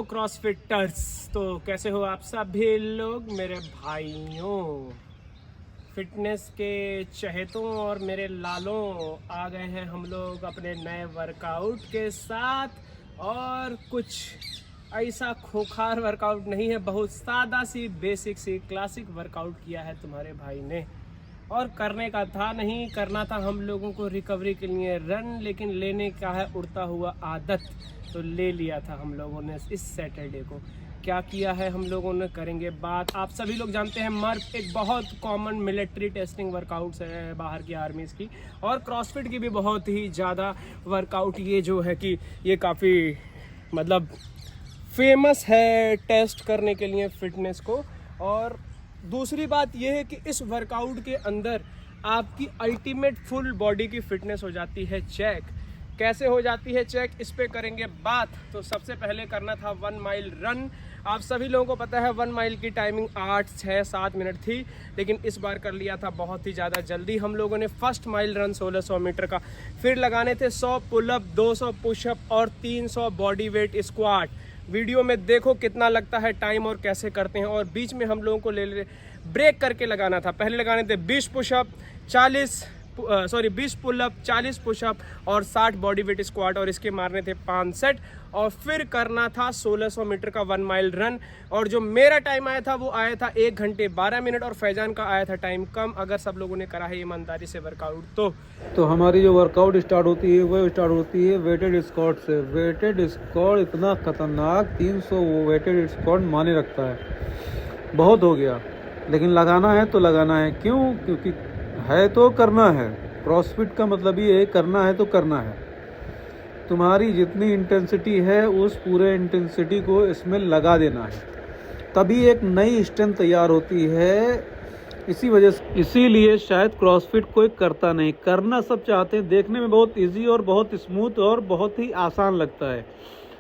क्रॉसफिटर्स। तो कैसे हो आप सभी लोग मेरे भाइयों, फिटनेस के चहेतों और मेरे लालों। आ गए हैं हम लोग अपने नए वर्कआउट के साथ। और कुछ ऐसा खोखार वर्कआउट नहीं है, बहुत सादा सी बेसिक सी क्लासिक वर्कआउट किया है तुम्हारे भाई ने। और करने का था नहीं, करना था हम लोगों को रिकवरी के लिए रन, लेकिन लेने का है उड़ता हुआ आदत। तो ले लिया था हम लोगों ने इस सैटरडे को। क्या किया है हम लोगों ने, करेंगे बात। आप सभी लोग जानते हैं मर्फ एक बहुत कॉमन मिलिट्री टेस्टिंग वर्कआउट्स है बाहर की आर्मीज़ की, और क्रॉसफिट की भी बहुत ही ज़्यादा वर्कआउट ये जो है कि ये काफ़ी मतलब फेमस है टेस्ट करने के लिए फिटनेस को। और दूसरी बात यह है कि इस वर्कआउट के अंदर आपकी अल्टीमेट फुल बॉडी की फिटनेस हो जाती है चेक। कैसे हो जाती है चेक, इस पे करेंगे बात। तो सबसे पहले करना था 1 माइल रन। आप सभी लोगों को पता है 1 माइल की टाइमिंग 8, 6, 7 मिनट थी, लेकिन इस बार कर लिया था बहुत ही ज़्यादा जल्दी हम लोगों ने। फर्स्ट माइल रन 1600 मीटर का, फिर लगाने थे 100 पुलअप, 200 पुशअप और 300 बॉडी वेट स्क्वाट। वीडियो में देखो कितना लगता है टाइम और कैसे करते हैं। और बीच में हम लोगों को ले ब्रेक करके लगाना था। पहले लगाने थे 20 पुशअप, 20 पुलअप, 40 पुशअप और 60 बॉडी वेट स्क्वाट, और इसके मारने थे 5 सेट। और फिर करना था 1600 मीटर का 1 माइल रन। और जो मेरा टाइम आया था वो आया था 1 घंटे 12 मिनट, और फैजान का आया था टाइम कम। अगर सब लोगों ने करा है ईमानदारी से वर्कआउट तो हमारी जो वर्कआउट स्टार्ट होती है वो स्टार्ट होती है वेटेड स्क्वाट से। वेटेड स्क्वाट इतना खतरनाक, 300 वो वेटेड स्क्वाट माने रखता है। बहुत हो गया, लेकिन लगाना है तो लगाना है। क्यों? क्योंकि है तो करना है। क्रॉसफिट का मतलब ये है, करना है तो करना है। तुम्हारी जितनी इंटेंसिटी है उस पूरे इंटेंसिटी को इसमें लगा देना है, तभी एक नई स्ट्रेंथ तैयार होती है। इसीलिए शायद क्रॉसफिट कोई करता नहीं। करना सब चाहते हैं, देखने में बहुत इजी और बहुत स्मूथ और बहुत ही आसान लगता है,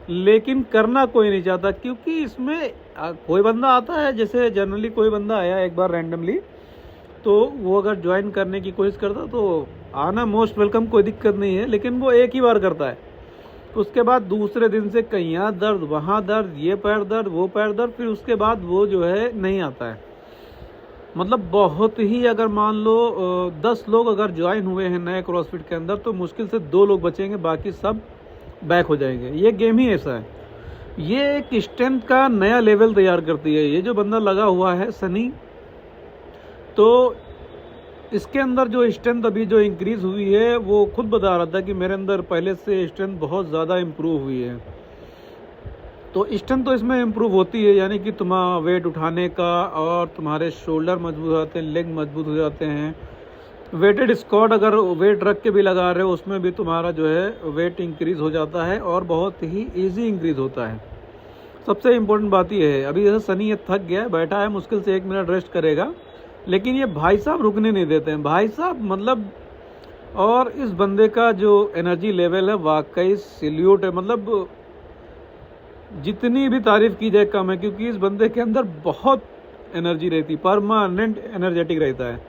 लेकिन करना कोई नहीं चाहता। क्योंकि इसमें कोई बंदा आता है, जैसे जनरली कोई बंदा आया एक बार रैंडमली, तो वो अगर ज्वाइन करने की कोशिश करता तो आना मोस्ट वेलकम, कोई दिक्कत नहीं है। लेकिन वो एक ही बार करता है, उसके बाद दूसरे दिन से कहीं यहाँ दर्द, वहाँ दर्द, ये पैर दर्द, वो पैर दर्द, फिर उसके बाद वो जो है नहीं आता है। मतलब बहुत ही, अगर मान लो 10 लोग अगर ज्वाइन हुए हैं नए क्रॉसफिट के अंदर, तो मुश्किल से 2 लोग बचेंगे, बाकी सब बैक हो जाएंगे। ये गेम ही ऐसा है। ये एक स्ट्रेंथ का नया लेवल तैयार करती है। ये जो बंदा लगा हुआ है सनी, तो इसके अंदर जो स्ट्रेंथ अभी जो इंक्रीज हुई है, वो खुद बता रहा था कि मेरे अंदर पहले से स्ट्रेंथ बहुत ज़्यादा इम्प्रूव हुई है। तो स्ट्रेंथ तो इसमें इम्प्रूव होती है, यानी कि तुम्हारा वेट उठाने का, और तुम्हारे शोल्डर मजबूत हो जाते हैं, लेग मजबूत हो जाते हैं। वेटेड स्क्वाट अगर वेट रख के भी लगा रहे हो, उसमें भी तुम्हारा जो है वेट इंक्रीज हो जाता है, और बहुत ही ईजी इंक्रीज होता है। सबसे इम्पोर्टेंट बात यह है, अभी जैसे सनी ये थक गया है, बैठा है, मुश्किल से 1 मिनट रेस्ट करेगा, लेकिन ये भाई साहब रुकने नहीं देते हैं। भाई साहब मतलब, और इस बंदे का जो एनर्जी लेवल है वाकई सैल्यूट है। मतलब जितनी भी तारीफ की जाए कम है, क्योंकि इस बंदे के अंदर बहुत एनर्जी रहती, परमानेंट एनर्जेटिक रहता है।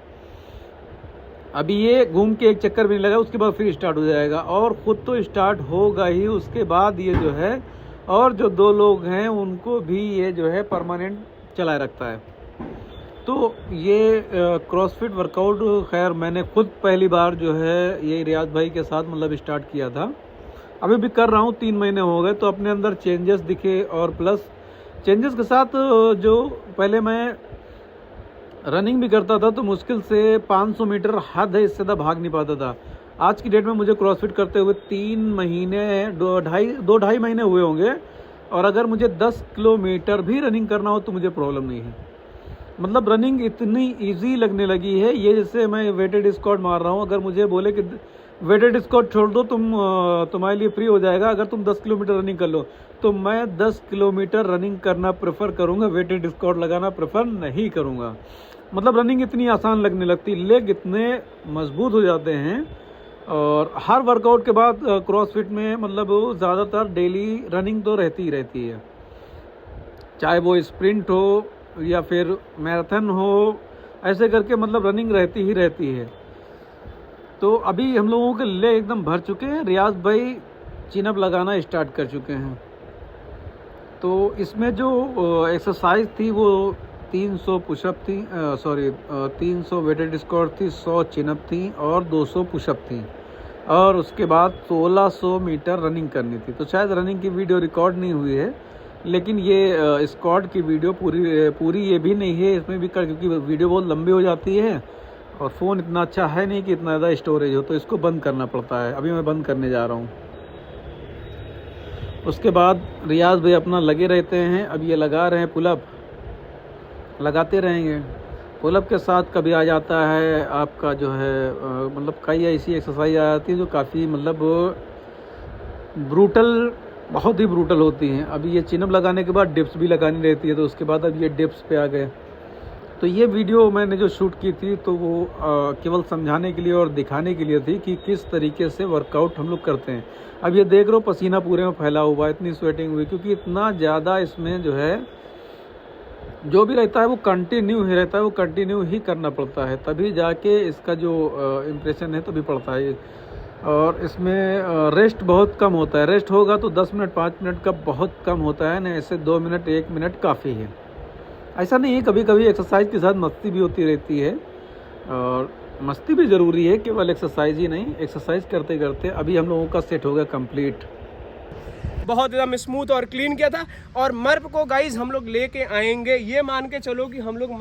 अभी ये घूम के एक चक्कर भी नहीं लगा, उसके बाद फिर स्टार्ट हो जाएगा, और खुद तो स्टार्ट होगा ही, उसके बाद ये जो है, और जो 2 लोग हैं उनको भी ये जो है परमानेंट चलाए रखता है। तो ये क्रॉसफिट वर्कआउट, खैर मैंने खुद पहली बार जो है ये रियाज भाई के साथ मतलब स्टार्ट किया था। अभी भी कर रहा हूँ, 3 महीने हो गए, तो अपने अंदर चेंजेस दिखे। और प्लस चेंजेस के साथ जो पहले मैं रनिंग भी करता था, तो मुश्किल से 500 मीटर हद है, इससे ज़्यादा भाग नहीं पाता था। आज की डेट में मुझे क्रॉसफिट करते हुए 3 महीने, 2-2.5 महीने हुए होंगे, और अगर मुझे 10 किलोमीटर भी रनिंग करना हो तो मुझे प्रॉब्लम नहीं है। मतलब रनिंग इतनी इजी लगने लगी है। ये जैसे मैं वेटेड स्क्वाट मार रहा हूँ, अगर मुझे बोले कि वेटेड स्क्वाट छोड़ दो, तुम्हारे लिए फ्री हो जाएगा अगर तुम 10 किलोमीटर रनिंग कर लो, तो मैं 10 किलोमीटर रनिंग करना प्रेफर करूँगा, वेटेड स्क्वाट लगाना प्रेफर नहीं करूँगा। मतलब रनिंग इतनी आसान लगने लगती, लेग इतने मजबूत हो जाते हैं। और हर वर्कआउट के बाद क्रॉसफिट में मतलब ज़्यादातर डेली रनिंग तो रहती ही रहती है, चाहे वो स्प्रिंट हो या फिर मैराथन हो, ऐसे करके मतलब रनिंग रहती ही रहती है। तो अभी हम लोगों के ले एकदम भर चुके हैं। रियाज भाई चिनअप लगाना स्टार्ट कर चुके हैं। तो इसमें जो एक्सरसाइज थी वो 300 पुशअप थी, 300 वेटेड स्क्वाट थी, 100 चिनअप थी और 200 पुशअप थी, और उसके बाद 1600 मीटर रनिंग करनी थी। तो शायद रनिंग की वीडियो रिकॉर्ड नहीं हुई है, लेकिन ये स्क्वाड की वीडियो पूरी ये भी नहीं है, इसमें भी क्योंकि वीडियो बहुत लंबी हो जाती है और फ़ोन इतना अच्छा है नहीं कि इतना ज़्यादा स्टोरेज हो, तो इसको बंद करना पड़ता है। अभी मैं बंद करने जा रहा हूँ। उसके बाद रियाज भाई अपना लगे रहते हैं। अब ये लगा रहे हैं पुलअप, लगाते रहेंगे। पुलअप के साथ कभी आ जाता है आपका जो है मतलब कई ऐसी एक्सरसाइज आ जाती है जो काफ़ी मतलब ब्रूटल, बहुत ही ब्रूटल होती हैं। अभी ये चिनअप लगाने के बाद डिप्स भी लगानी रहती है, तो उसके बाद अब ये डिप्स पे आ गए। तो ये वीडियो मैंने जो शूट की थी तो वो केवल समझाने के लिए और दिखाने के लिए थी कि किस तरीके से वर्कआउट हम लोग करते हैं। अब ये देख रहे हो पसीना पूरे में फैला हुआ है, इतनी स्वेटिंग हुई, क्योंकि इतना ज़्यादा इसमें जो है जो भी रहता है वो कंटिन्यू ही रहता है, वो कंटिन्यू ही करना पड़ता है, तभी जाके इसका जो इम्प्रेशन है तभी पड़ता है। और इसमें रेस्ट बहुत कम होता है, रेस्ट होगा तो 10 मिनट 5 मिनट का बहुत कम होता है, ना ऐसे 2 मिनट 1 मिनट काफ़ी है। ऐसा नहीं है, कभी कभी एक्सरसाइज के साथ मस्ती भी होती रहती है, और मस्ती भी ज़रूरी है, केवल एक्सरसाइज ही नहीं। एक्सरसाइज करते करते अभी हम लोगों का सेट हो गया कंप्लीट, बहुत एकदम स्मूथ और क्लीन किया था। और मर्फ को गाइज हम लोग लेके आएंगे, ये मान के चलो कि हम लोग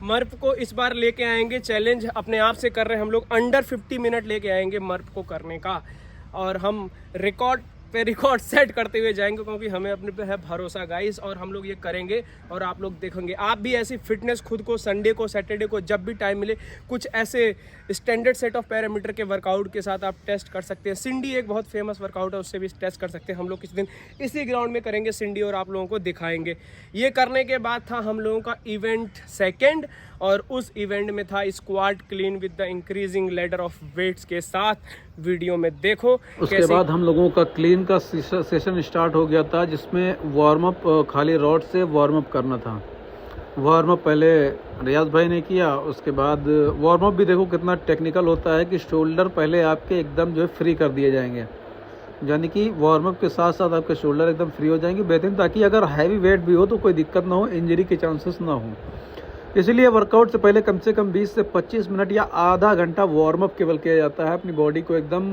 मर्फ को इस बार लेके आएंगे। चैलेंज अपने आप से कर रहे हैं हम लोग, अंडर 50 मिनट लेके आएंगे मर्फ को करने का, और हम रिकॉर्ड पे रिकॉर्ड सेट करते हुए जाएंगे, क्योंकि हमें अपने पे है भरोसा गाइस, और हम लोग ये करेंगे और आप लोग देखेंगे। आप भी ऐसी फिटनेस खुद को संडे को सैटरडे को जब भी टाइम मिले कुछ ऐसे स्टैंडर्ड सेट ऑफ पैरामीटर के वर्कआउट के साथ आप टेस्ट कर सकते हैं। सिंडी एक बहुत फेमस वर्कआउट है, उससे भी टेस्ट कर सकते हैं। हम लोग किसी दिन इसी ग्राउंड में करेंगे सिंडी और आप लोगों को दिखाएंगे। ये करने के बाद था हम लोगों का इवेंट सेकेंड, और उस इवेंट में था squat clean with the increasing ladder of weights के साथ। वीडियो में देखो। उसके बाद हम लोगों का क्लीन का सेशन स्टार्ट हो गया था, जिसमें वार्म अप खाली रॉड से वार्म अप करना था। वार्म अप पहले रियाज भाई ने किया, उसके बाद वार्म अप भी देखो कितना टेक्निकल होता है कि शोल्डर पहले आपके एकदम जो है फ्री कर दिए जाएंगे, यानी कि वार्म अप के साथ साथ आपके शोल्डर एकदम फ्री हो जाएंगे बेहतरीन, ताकि अगर हैवी वेट भी हो तो कोई दिक्कत ना हो, इंजरी के चांसेस ना हो। इसलिए वर्कआउट से पहले कम से कम 20 से 25 मिनट या आधा घंटा वार्म अप केवल किया जाता है। अपनी बॉडी को एकदम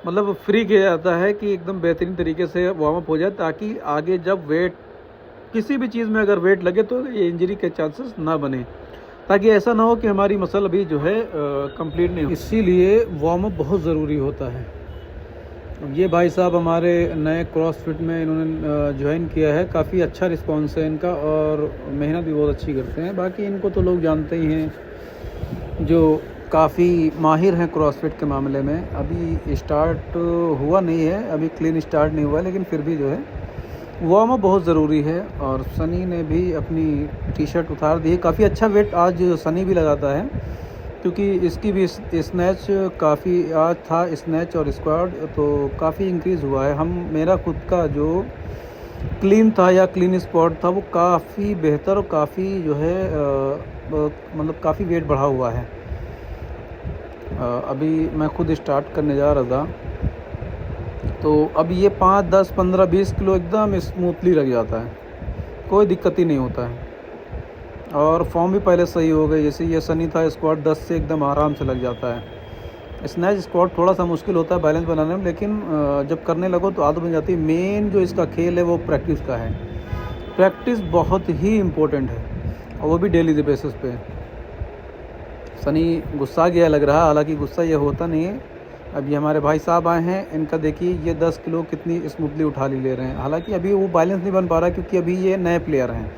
मतलब फ्री किया जाता है कि एकदम बेहतरीन तरीके से वार्म अप हो जाए, ताकि आगे जब वेट किसी भी चीज़ में अगर वेट लगे तो ये इंजरी के चांसेस ना बने, ताकि ऐसा ना हो कि हमारी मसल अभी जो है कंप्लीट नहीं हो। इसीलिए वार्म अप बहुत ज़रूरी होता है। ये भाई साहब हमारे नए क्रॉसफिट में इन्होंने ज्वाइन किया है, काफ़ी अच्छा रिस्पांस है इनका और मेहनत भी बहुत अच्छी करते हैं। बाकी इनको तो लोग जानते ही हैं, जो काफ़ी माहिर हैं क्रॉसफिट के मामले में। अभी स्टार्ट हुआ नहीं है, अभी क्लीन स्टार्ट नहीं हुआ, लेकिन फिर भी जो है वार्म अप बहुत ज़रूरी है। और सनी ने भी अपनी टी शर्ट उतार दी है। काफ़ी अच्छा वेट आज सनी भी लगाता है, क्योंकि इसकी भी स्नैच काफ़ी आज था, स्नैच और स्क्वाड तो काफ़ी इंक्रीज़ हुआ है। मेरा खुद का जो क्लीन था या क्लीन स्क्वाड था वो काफ़ी बेहतर और काफ़ी जो है मतलब काफ़ी वेट बढ़ा हुआ है। अभी मैं खुद स्टार्ट करने जा रहा था, तो अब ये 5, 10, 15, 20 किलो एकदम स्मूथली लग जाता है, कोई दिक्कत ही नहीं होता है। और फॉर्म भी पहले सही हो गई, जैसे ये सनी था स्क्वाट 10 से एकदम आराम से लग जाता है। स्नैच स्क्वाट थोड़ा सा मुश्किल होता है बैलेंस बनाने में, लेकिन जब करने लगो तो आदत बन जाती है। मेन जो इसका खेल है वो प्रैक्टिस का है, प्रैक्टिस बहुत ही इम्पोर्टेंट है, और वो भी डेली बेसिस पे। सनी गुस्सा गया लग रहा है, हालांकि गुस्सा ये होता नहीं है। अब ये हमारे भाई साहब आए हैं, इनका देखिए ये 10 किलो कितनी स्मूथली उठा ले रहे हैं। हालांकि अभी वो बैलेंस नहीं बन पा रहा, क्योंकि अभी ये नए प्लेयर हैं।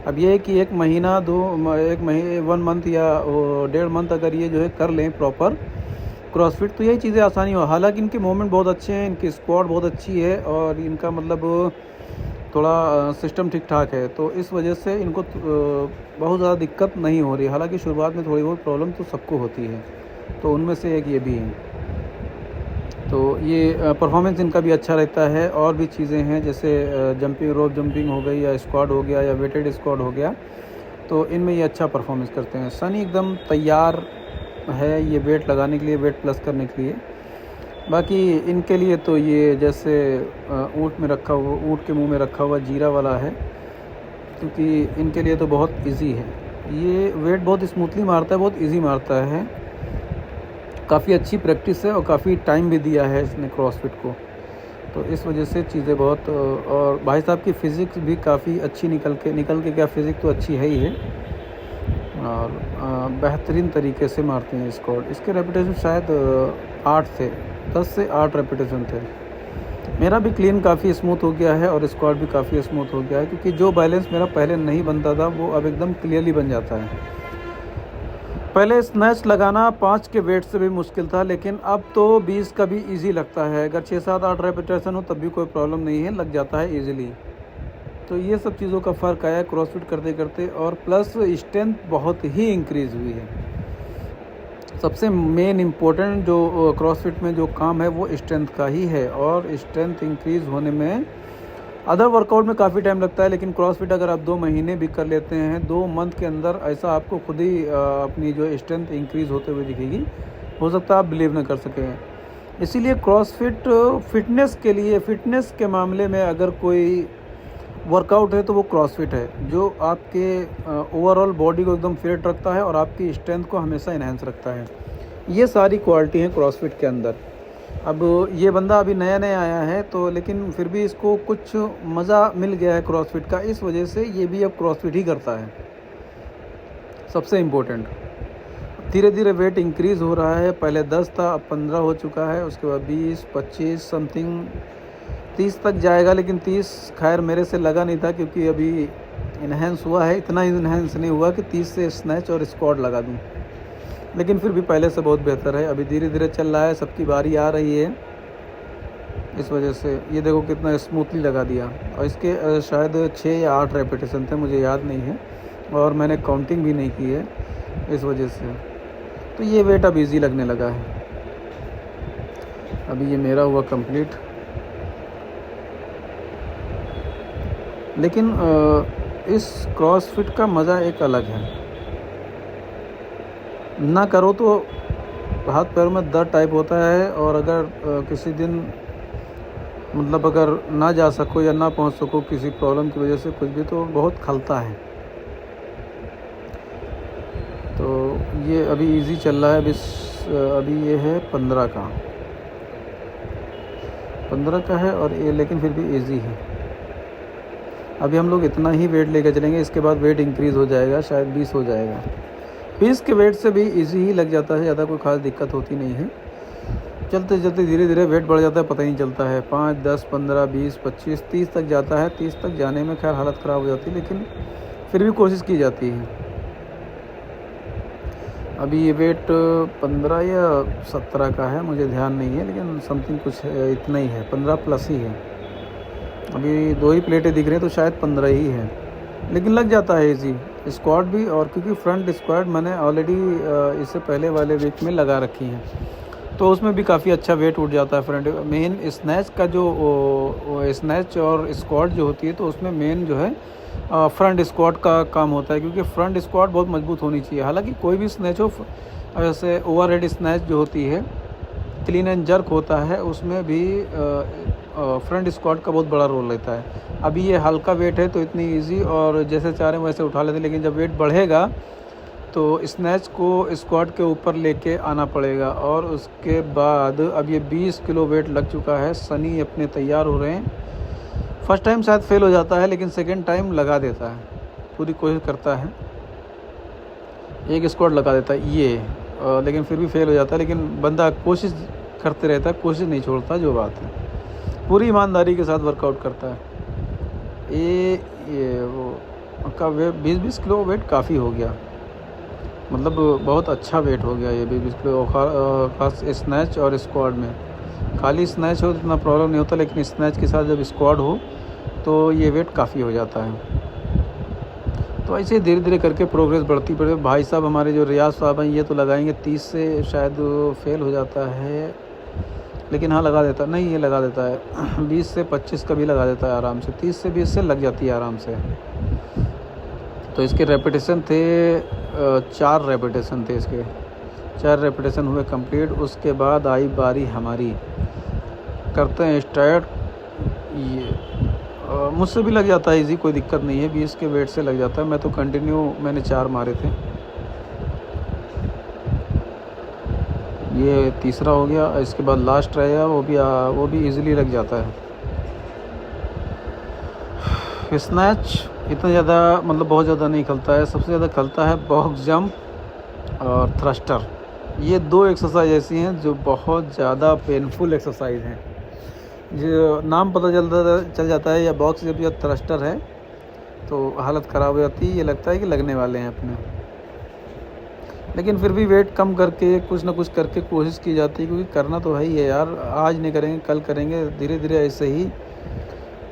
अब ये है कि 1 महीना 1 मंथ या 1.5 मंथ अगर ये जो है कर लें प्रॉपर क्रॉसफिट, तो यही चीज़ें आसानी हो। हालांकि इनके मूवमेंट बहुत अच्छे हैं, इनकी स्क्वाड बहुत अच्छी है, और इनका मतलब थोड़ा सिस्टम ठीक ठाक है, तो इस वजह से इनको बहुत ज़्यादा दिक्कत नहीं हो रही। हालांकि शुरुआत में थोड़ी बहुत प्रॉब्लम तो सबको होती है, तो उनमें से एक ये भी है। तो ये परफॉर्मेंस इनका भी अच्छा रहता है। और भी चीज़ें हैं, जैसे जंपिंग, रोप जंपिंग हो गई, या स्क्वाड हो गया, या वेटेड स्क्वाड हो गया, तो इनमें ये अच्छा परफॉर्मेंस करते हैं। सनी एकदम तैयार है ये वेट लगाने के लिए, वेट प्लस करने के लिए। बाकी इनके लिए तो ये जैसे ऊँट में रखा हुआ, ऊँट के मुंह में रखा हुआ जीरा वाला है, क्योंकि इनके लिए तो बहुत इजी है। ये वेट बहुत स्मूथली मारता है, बहुत इजी मारता है। काफ़ी अच्छी प्रैक्टिस है और काफ़ी टाइम भी दिया है इसने क्रॉसफिट को, तो इस वजह से चीज़ें बहुत। और भाई साहब की फ़िज़िक्स भी काफ़ी अच्छी निकल के क्या, फ़िज़िक्स तो अच्छी है ही है, और बेहतरीन तरीके से मारते हैं स्क्वाट। इसके रेपुटेशन शायद 8 थे, 10 से 8 रेपुटेशन थे। मेरा भी क्लीन काफ़ी स्मूथ हो गया है और स्क्वाट भी काफ़ी स्मूथ हो गया है, क्योंकि जो बैलेंस मेरा पहले नहीं बनता था वो अब एकदम क्लियरली बन जाता है। पहले स्नैच लगाना 5 के वेट से भी मुश्किल था, लेकिन अब तो 20 का भी इजी लगता है। अगर 6, 7, 8 रेपिटेशन हो तब भी कोई प्रॉब्लम नहीं है, लग जाता है इजीली। तो ये सब चीज़ों का फ़र्क आया क्रॉसफिट करते करते, और प्लस स्ट्रेंथ बहुत ही इंक्रीज़ हुई है। सबसे मेन इम्पोर्टेंट जो क्रॉसफिट में जो काम है वो स्ट्रेंथ का ही है, और स्ट्रेंथ इंक्रीज़ होने में अदर वर्कआउट में काफ़ी टाइम लगता है, लेकिन क्रॉसफिट अगर आप 2 महीने भी कर लेते हैं, 2 मंथ के अंदर ऐसा आपको खुद ही अपनी जो स्ट्रेंथ इंक्रीज़ होते हुए दिखेगी। हो सकता है आप बिलीव न कर सकें। इसीलिए क्रॉसफिट फिटनेस के लिए, फिटनेस के मामले में अगर कोई वर्कआउट है तो वो क्रॉसफिट है, जो आपके ओवरऑल बॉडी को एकदम फिट रखता है और आपकी स्ट्रेंथ को हमेशा इन्हेंस रखता है। ये सारी क्वालिटी हैं क्रॉसफिट के अंदर। अब ये बंदा अभी नया नया आया है, तो लेकिन फिर भी इसको कुछ मज़ा मिल गया है क्रॉसफिट का, इस वजह से ये भी अब क्रॉसफिट ही करता है। सबसे इम्पोर्टेंट, धीरे धीरे वेट इंक्रीज़ हो रहा है। पहले 10 था, अब 15 हो चुका है, उसके बाद 20, 25 समथिंग 30 तक जाएगा। लेकिन 30 खैर मेरे से लगा नहीं था, क्योंकि अभी इन्हेंस हुआ है। इतना ही इन्हेंस नहीं हुआ कि 30 से स्नैच और स्क्वाट लगा दूँ, लेकिन फिर भी पहले से बहुत बेहतर है। अभी धीरे धीरे चल रहा है, सबकी बारी आ रही है, इस वजह से ये देखो कितना स्मूथली लगा दिया। और इसके शायद 6 या 8 रेपिटेशन थे, मुझे याद नहीं है, और मैंने काउंटिंग भी नहीं की है, इस वजह से। तो ये वेट अब इजी लगने लगा है। अभी ये मेरा हुआ कंप्लीट। लेकिन इस क्रॉसफिट का मज़ा एक अलग है। ना करो तो हाथ पैरों में दर्द टाइप होता है, और अगर किसी दिन मतलब अगर ना जा सको या ना पहुंच सको किसी प्रॉब्लम की वजह से कुछ भी, तो बहुत खलता है। तो ये अभी इजी चल रहा है। अभी ये है 15 का है, और ये लेकिन फिर भी इजी है। अभी हम लोग इतना ही वेट लेकर चलेंगे, इसके बाद वेट इंक्रीज़ हो जाएगा, शायद 20 हो जाएगा। 20 के वेट से भी इजी ही लग जाता है, ज़्यादा कोई खास दिक्कत होती नहीं है। चलते चलते धीरे धीरे वेट बढ़ जाता है, पता ही नहीं चलता है। 5, 10, 15, 20, 25, 30 तक जाता है। 30 तक जाने में खैर हालत ख़राब हो जाती है, लेकिन फिर भी कोशिश की जाती है। अभी ये वेट 15 या 17 का है, मुझे ध्यान नहीं है, लेकिन समथिंग कुछ है, इतना ही है, 15 प्लस ही है। अभी 2 ही प्लेटें दिख रही हैं, तो शायद 15 ही है, लेकिन लग जाता है इजी स्क्वाट भी। और क्योंकि फ्रंट स्क्वाट मैंने ऑलरेडी इससे पहले वाले वीक में लगा रखी हैं, तो उसमें भी काफ़ी अच्छा वेट उठ जाता है। फ्रंट मेन स्नैच का जो स्नैच और स्क्वाट जो होती है, तो उसमें मेन जो है फ्रंट स्क्वाट का काम होता है, क्योंकि फ्रंट स्क्वाट बहुत मजबूत होनी चाहिए। हालांकि कोई भी स्नैच हो, जैसे ओवरहेड स्नैच जो होती है, क्लीन एंड जर्क होता है, उसमें भी फ्रंट स्क्वाट का बहुत बड़ा रोल रहता है। अभी ये हल्का वेट है, तो इतनी इजी और जैसे चाह रहे हैं वैसे उठा लेते हैं, लेकिन जब वेट बढ़ेगा तो स्नैच को स्क्वाट के ऊपर लेके आना पड़ेगा। और उसके बाद अब ये 20 किलो वेट लग चुका है। सनी अपने तैयार हो रहे हैं। फर्स्ट टाइम शायद फेल हो जाता है, लेकिन सेकेंड टाइम लगा देता है, पूरी कोशिश करता है। एक स्क्वाट लगा देता है ये, लेकिन फिर भी फेल हो जाता है। लेकिन बंदा कोशिश करते रहता है, कोशिश नहीं छोड़ता, जो बात है पूरी ईमानदारी के साथ वर्कआउट करता है। ये वो का वेट 20 किलो वेट काफ़ी हो गया, मतलब बहुत अच्छा वेट हो गया ये 20 किलो, खास स्नैच और स्क्वाड में। खाली स्नैच हो तो इतना प्रॉब्लम नहीं होता, लेकिन स्नैच के साथ जब स्क्वाड हो तो ये वेट काफ़ी हो जाता है। तो ऐसे धीरे धीरे करके प्रोग्रेस बढ़ती पड़े। भाई साहब हमारे जो रियाज साहब हैं, ये तो लगाएंगे 30 से, शायद फेल हो जाता है, लेकिन हाँ लगा देता, नहीं ये लगा देता है 20 से 25 का भी लगा देता है आराम से। 30 से 20 से लग जाती है आराम से। तो इसके रेपिटेशन थे 4 रेपिटेशन थे इसके, 4 रेपिटेशन हुए कंप्लीट। उसके बाद आई बारी हमारी, करते हैं स्टार्ट। ये मुझसे भी लग जाता है इजी, कोई दिक्कत नहीं है, 20 के वेट से लग जाता है। मैं तो कंटिन्यू मैंने 4 मारे थे। ये तीसरा हो गया, इसके बाद लास्ट रहेगा, वो भी इजीली लग जाता है। स्नैच इतना ज़्यादा मतलब बहुत ज़्यादा नहीं खलता है, सबसे ज़्यादा खलता है बॉक्स जंप और थ्रस्टर। ये 2 एक्सरसाइज ऐसी हैं जो बहुत ज़्यादा पेनफुल एक्सरसाइज हैं। जो नाम पता चल जाता है या बॉक्स जब या थ्रस्टर है तो हालत ख़राब हो जाती है, ये लगता है कि लगने वाले हैं अपने। लेकिन फिर भी वेट कम करके कुछ ना कुछ करके कोशिश की जाती है, क्योंकि करना तो है ही है यार। आज नहीं करेंगे कल करेंगे, धीरे धीरे ऐसे ही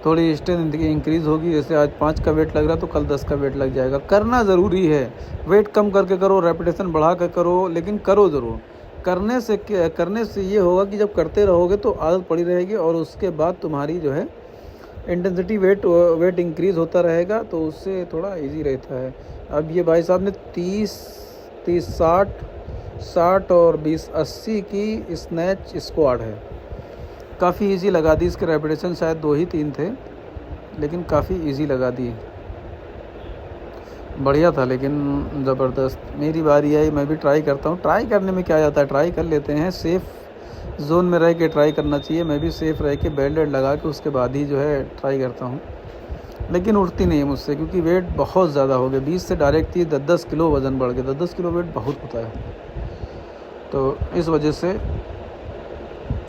थोड़ी स्ट्रेंथ इंक्रीज़ होगी। जैसे आज 5 का वेट लग रहा है तो कल 10 का वेट लग जाएगा। करना ज़रूरी है, वेट कम करके करो, रेपिटेशन बढ़ा कर करो, लेकिन करो ज़रूर। करने से ये होगा कि जब करते रहोगे तो आदत पड़ी रहेगी, और उसके बाद तुम्हारी जो है इंटेंसिटी वेट इंक्रीज़ होता रहेगा, तो उससे थोड़ा इजी रहता है। अब ये भाई साहब ने 30 60 और 20 80 की स्नैच स्क्वाड है। काफ़ी इजी लगा दी। इसके रेपिटेशन शायद 2 ही 3 थे, लेकिन काफ़ी इजी लगा दी। बढ़िया था, लेकिन ज़बरदस्त। मेरी बारी आई, मैं भी ट्राई करता हूँ। ट्राई करने में क्या जाता है, ट्राई कर लेते हैं। सेफ़ जोन में रह के ट्राई करना चाहिए। मैं भी सेफ़ रह के बेल्ट लगा के उसके बाद ही जो है ट्राई करता हूँ, लेकिन उठती नहीं है मुझसे, क्योंकि वेट बहुत ज़्यादा हो गया। 20 से डायरेक्ट थी 10 किलो वज़न बढ़ गया। 10 किलो वेट बहुत होता है, तो इस वजह से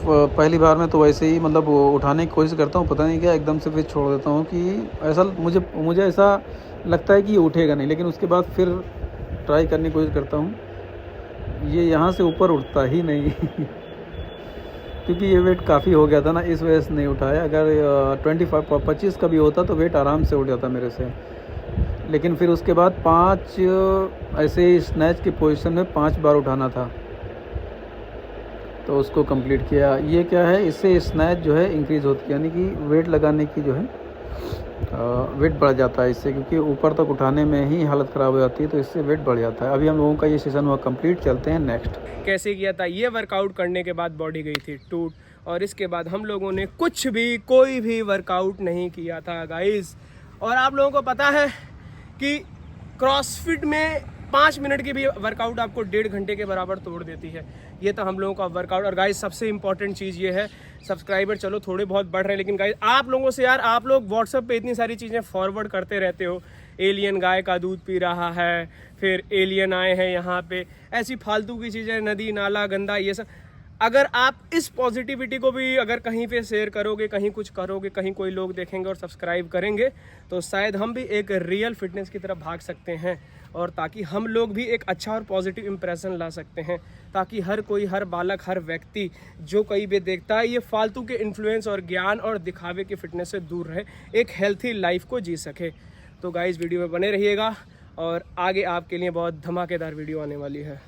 पहली बार में तो वैसे ही मतलब वो उठाने की कोशिश करता हूँ, पता नहीं क्या एकदम से फिर छोड़ देता हूँ कि ऐसा मुझे ऐसा लगता है कि ये उठेगा नहीं, लेकिन उसके बाद फिर ट्राई करने की कोशिश करता हूँ। ये यहाँ से ऊपर उठता ही नहीं क्योंकि ये वेट काफ़ी हो गया था ना, इस वजह से नहीं उठाया। अगर 25 का भी होता तो वेट आराम से उठ जाता मेरे से। लेकिन फिर उसके बाद 5 ऐसे ही स्नैच की पोजीशन में 5 बार उठाना था, तो उसको कंप्लीट किया। ये क्या है, इससे स्नैच जो है इंक्रीज़ होती है, यानी कि वेट लगाने की जो है वेट बढ़ जाता है इससे, क्योंकि ऊपर तक उठाने में ही हालत ख़राब हो जाती है, तो इससे वेट बढ़ जाता है। अभी हम लोगों का ये सेशन हुआ कंप्लीट, चलते हैं नेक्स्ट। कैसे किया था ये वर्कआउट करने के बाद बॉडी गई थी टूट, और इसके बाद हम लोगों ने कोई भी वर्कआउट नहीं किया था गाइस। और आप लोगों को पता है कि क्रॉसफिट में 5 मिनट की भी वर्कआउट आपको 1.5 घंटे के बराबर तोड़ देती है। ये था हम लोगों का वर्कआउट। और गाइस सबसे इंपॉर्टेंट चीज़ ये है, सब्सक्राइबर चलो थोड़े बहुत बढ़ रहे हैं, लेकिन गाइस आप लोगों से यार, आप लोग व्हाट्सएप पे इतनी सारी चीज़ें फॉरवर्ड करते रहते हो। एलियन गाय का दूध पी रहा है, फिर एलियन आए हैं यहाँ पे, ऐसी फालतू की चीज़ें, नदी नाला गंदा, ये सब। अगर आप इस पॉजिटिविटी को भी अगर कहीं पे शेयर करोगे, कहीं कुछ करोगे, कहीं कोई लोग देखेंगे और सब्सक्राइब करेंगे, तो शायद हम भी एक रियल फिटनेस की तरफ भाग सकते हैं, और ताकि हम लोग भी एक अच्छा और पॉजिटिव इंप्रेशन ला सकते हैं, ताकि हर कोई, हर बालक, हर व्यक्ति जो कहीं भी देखता है, ये फालतू के इन्फ्लुएंस और ज्ञान और दिखावे की फिटनेस से दूर रहे, एक हेल्थी लाइफ को जी सके। तो गाइस वीडियो में बने रहिएगा, और आगे आपके लिए बहुत धमाकेदार वीडियो आने वाली है।